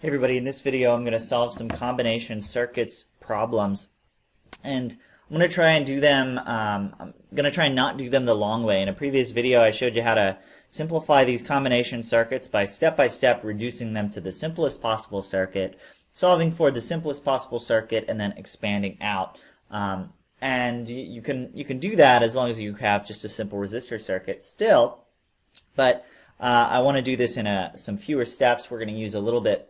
Hey everybody, in this video I'm going to solve some combination circuits problems, and I'm going to try and do them, I'm going to try and not do them the long way. In a previous video I showed you how to simplify these combination circuits by step reducing them to the simplest possible circuit, solving for the simplest possible circuit, and then expanding out. And you can do that as long as you have just a simple resistor circuit still, but I want to do this in some fewer steps. We're going to use a little bit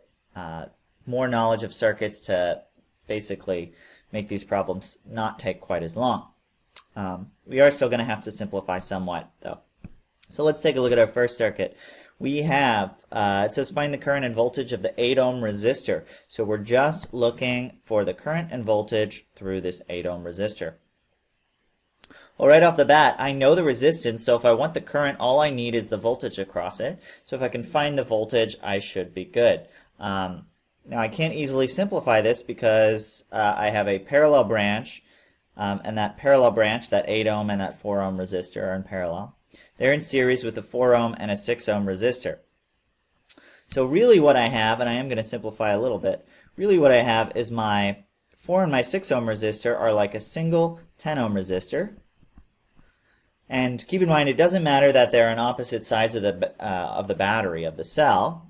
more knowledge of circuits to basically make these problems not take quite as long. We are still going to have to simplify somewhat though. So let's take a look at our first circuit. We have, it says find the current and voltage of the 8 ohm resistor. So we're just looking for the current and voltage through this 8 ohm resistor. Well, right off the bat, I know the resistance, so if I want the current, all I need is the voltage across it. So if I can find the voltage, I should be good. Now I can't easily simplify this because I have a parallel branch, and that parallel branch, that 8 ohm and that 4 ohm resistor are in parallel. They're in series with a 4 ohm and a 6 ohm resistor. So really what I have, and I am going to simplify a little bit, really what I have is my 4 and my 6 ohm resistor are like a single 10 ohm resistor. And keep in mind, it doesn't matter that they're on opposite sides of the battery, of the cell.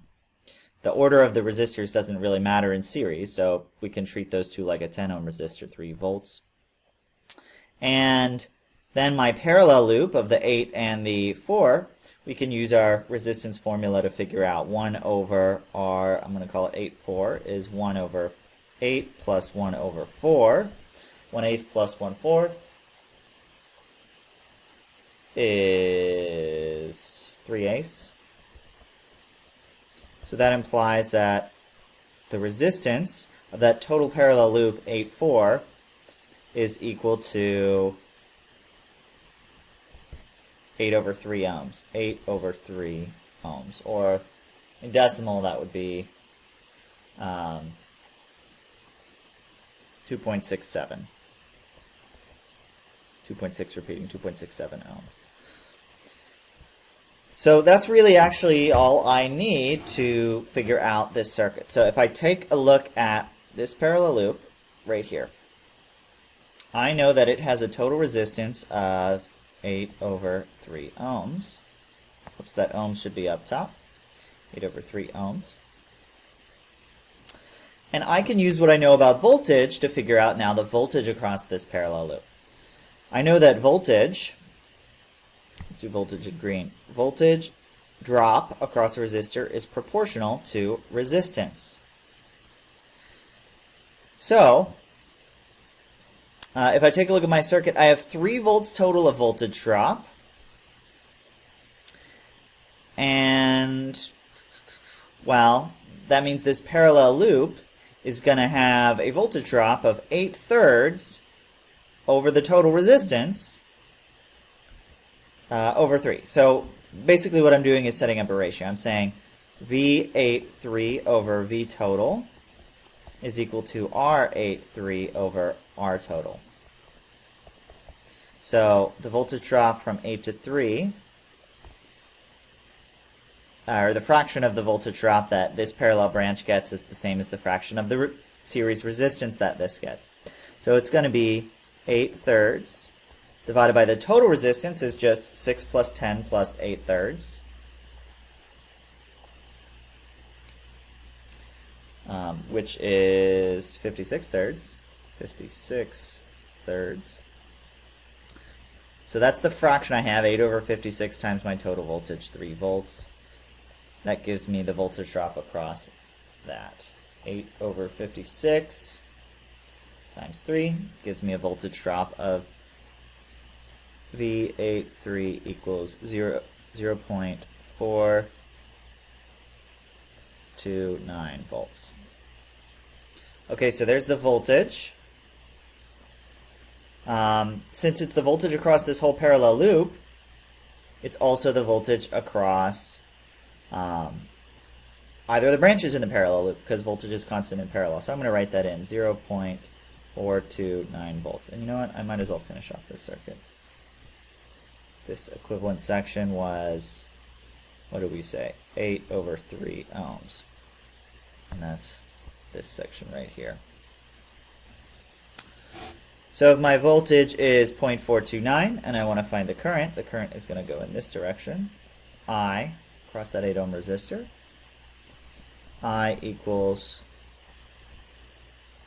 The order of the resistors doesn't really matter in series, so we can treat those two like a 10 ohm resistor, 3 volts. And then my parallel loop of the 8 and the 4, we can use our resistance formula to figure out 1 over R, I'm going to call it 8/4, is 1 over 8 plus 1 over 4. 1/8 plus 1/4 is 3/8. So that implies that the resistance of that total parallel loop 8/4 is equal to 8 over 3 ohms. 8 over 3 ohms. Or in decimal that would be 2.67. 2.6 repeating, 2.67 ohms. So that's really actually all I need to figure out this circuit. So if I take a look at this parallel loop right here, I know that it has a total resistance of 8 over 3 ohms. Oops, that ohms should be up top. 8 over 3 ohms. And I can use what I know about voltage to figure out now the voltage across this parallel loop. I know that voltage, let's do voltage in green. Voltage drop across a resistor is proportional to resistance. So, if I take a look at my circuit, I have 3 volts total of voltage drop. And, well, that means this parallel loop is going to have a voltage drop of 8/3 over the total resistance over 3. So basically what I'm doing is setting up a ratio. I'm saying V83 over V total is equal to R83 over R total. So the voltage drop from 8 to 3, or the fraction of the voltage drop that this parallel branch gets, is the same as the fraction of the series resistance that this gets. So it's going to be 8/3 divided by the total resistance is just 6 plus 10 plus 8/3. Which is 56/3. 56/3. So that's the fraction I have, 8 over 56 times my total voltage, 3 volts. That gives me the voltage drop across that. 8 over 56 times 3 gives me a voltage drop of V83 equals 0.429 volts. Okay, so there's the voltage. Since it's the voltage across this whole parallel loop, it's also the voltage across either of the branches in the parallel loop, because voltage is constant in parallel. So I'm going to write that in, 0.429 volts. And you know what? I might as well finish off this circuit. This equivalent section was, what did we say? 8 over 3 ohms. and that's this section right here. So if my voltage is 0.429 and I want to find the current is going to go in this direction. I across that 8 ohm resistor. I equals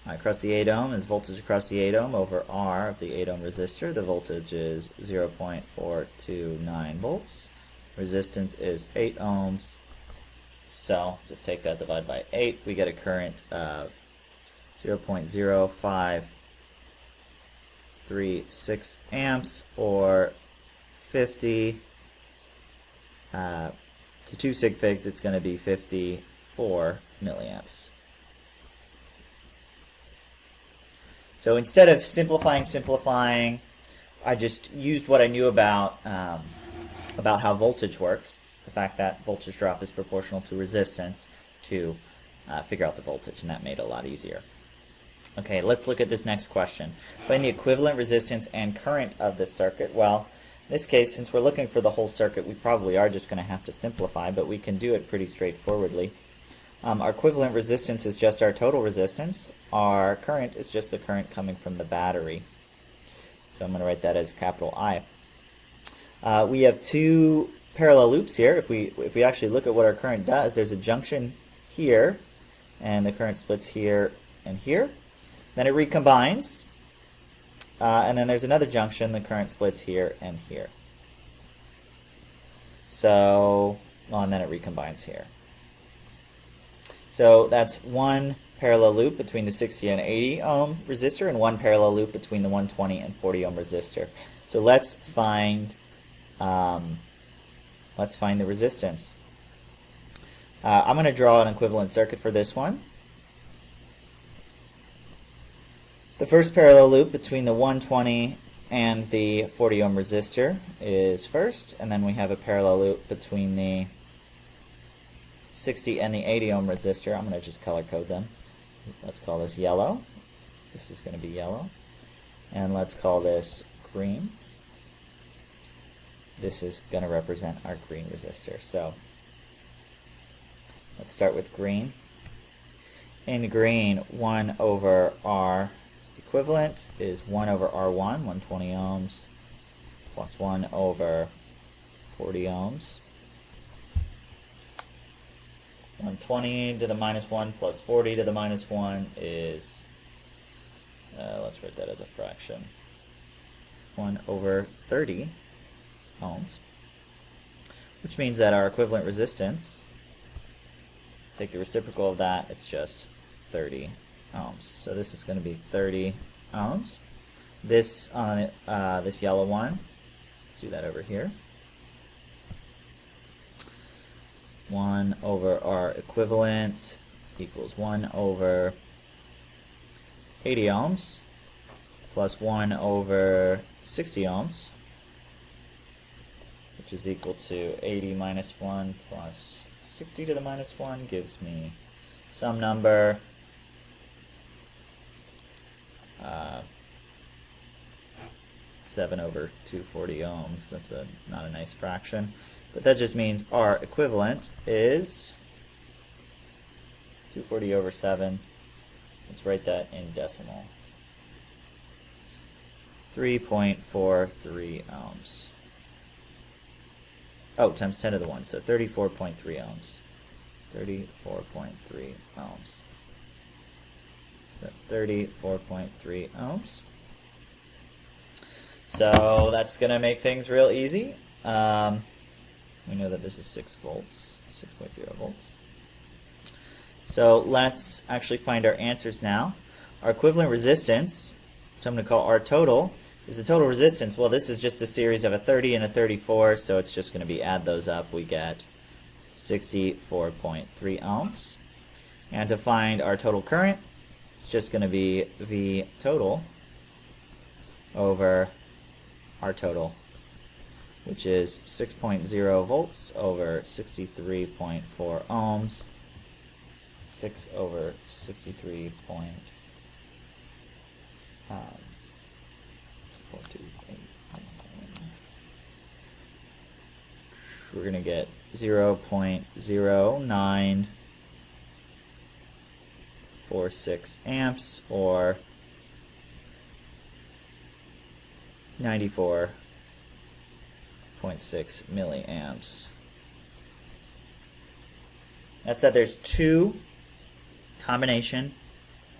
I across the 8 ohm is voltage across the 8 ohm over R of the 8 ohm resistor. The voltage is 0.429 volts. Resistance is 8 ohms. So just take that, divide by 8. We get a current of 0.0536 amps, or 50 to 2 sig figs. It's going to be 54 milliamps. So instead of simplifying, I just used what I knew about how voltage works, the fact that voltage drop is proportional to resistance, to figure out the voltage, and that made it a lot easier. Okay, let's look at this next question. Find the equivalent resistance and current of this circuit. Well, in this case, since we're looking for the whole circuit, we probably are just going to have to simplify, but we can do it pretty straightforwardly. Our equivalent resistance is just our total resistance. Our current is just the current coming from the battery. So I'm going to write that as capital I. We have two parallel loops here. If we actually look at what our current does, there's a junction here, and the current splits here and here. Then it recombines, and then there's another junction. The current splits here and here. So, well, and then it recombines here. So that's one parallel loop between the 60 and 80 ohm resistor, and one parallel loop between the 120 and 40 ohm resistor. So let's find the resistance. I'm going to draw an equivalent circuit for this one. The first parallel loop between the 120 and the 40 ohm resistor is first, and then we have a parallel loop between the 60 and the 80 ohm resistor. I'm going to just color code them. Let's call this yellow. This is going to be yellow. And let's call this green. This is going to represent our green resistor. So let's start with green. In green, 1 over R equivalent is 1 over R1, 120 ohms, plus 1 over 40 ohms. 120 to the minus 1 plus 40 to the minus 1 is, let's write that as a fraction, 1 over 30 ohms, which means that our equivalent resistance, take the reciprocal of that, it's just 30 ohms. So this is going to be 30 ohms. This on this yellow one, let's do that over here. 1 over R equivalent equals 1 over 80 ohms plus 1 over 60 ohms, which is equal to 80 minus 1 plus 60 to the minus 1 gives me some number 7 over 240 ohms. That's not a nice fraction. But that just means R equivalent is 240 over 7. Let's write that in decimal. 3.43 ohms. Oh, times 10 to the 1, so 34.3 ohms. 34.3 ohms. So that's 34.3 ohms. So that's going to make things real easy. We know that this is 6 volts, 6.0 volts. So let's actually find our answers now. Our equivalent resistance, which I'm going to call R total, is the total resistance. Well, this is just a series of a 30 and a 34, so it's just going to be add those up. We get 64.3 ohms. And to find our total current, it's just going to be V total over R total, which is 6.0 volts over 63.4 ohms. 6 over 63. We're going to get 0.09 0.46 amps, or 94.6 milliamps. That said, there's two combination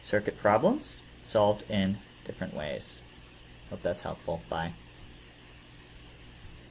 circuit problems solved in different ways. Hope that's helpful. Bye.